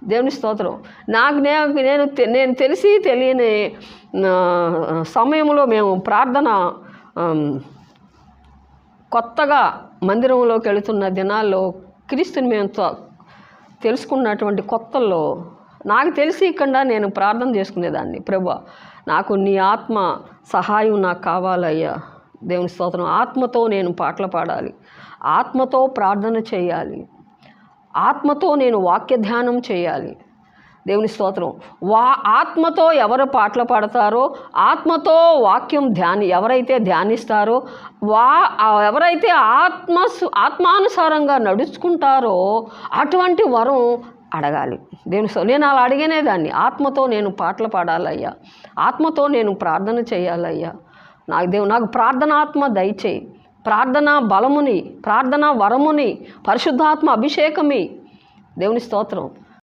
దేవుని స్తోత్రం. నేను తెలిసి తెలియని సమయంలో మేము ప్రార్థన కొత్తగా మందిరంలోకి వెళుతున్న దినాల్లో క్రీస్తుని మేము తెలుసుకున్నటువంటి కొత్తల్లో నాకు తెలిసి ఇక్కడ నేను ప్రార్థన చేసుకునేదాన్ని, ప్రభువా నాకు నీ ఆత్మ సహాయం నాకు కావాలయ్యా. దేవుని స్తోత్రం. ఆత్మతో నేను పాటలు పాడాలి, ఆత్మతో ప్రార్థన చేయాలి, ఆత్మతో నేను వాక్య ధ్యానం చేయాలి. దేవుని స్తోత్రం. ఆత్మతో ఎవరు పాటలు పాడతారో, ఆత్మతో వాక్యం ఎవరైతే ధ్యానిస్తారో, ఎవరైతే ఆత్మానుసారంగా నడుచుకుంటారో అటువంటి వరం అడగాలి. దేవుని నేను అలా అడిగినేదాన్ని. ఆత్మతో నేను పాటలు పాడాలయ్యా, ఆత్మతో నేను ప్రార్థన చేయాలయ్యా. నాకు ప్రార్థనాత్మ దయచేయి, ప్రార్థనా బలముని, ప్రార్థనా వరముని, పరిశుద్ధాత్మ అభిషేకమి. దేవుని స్తోత్రం.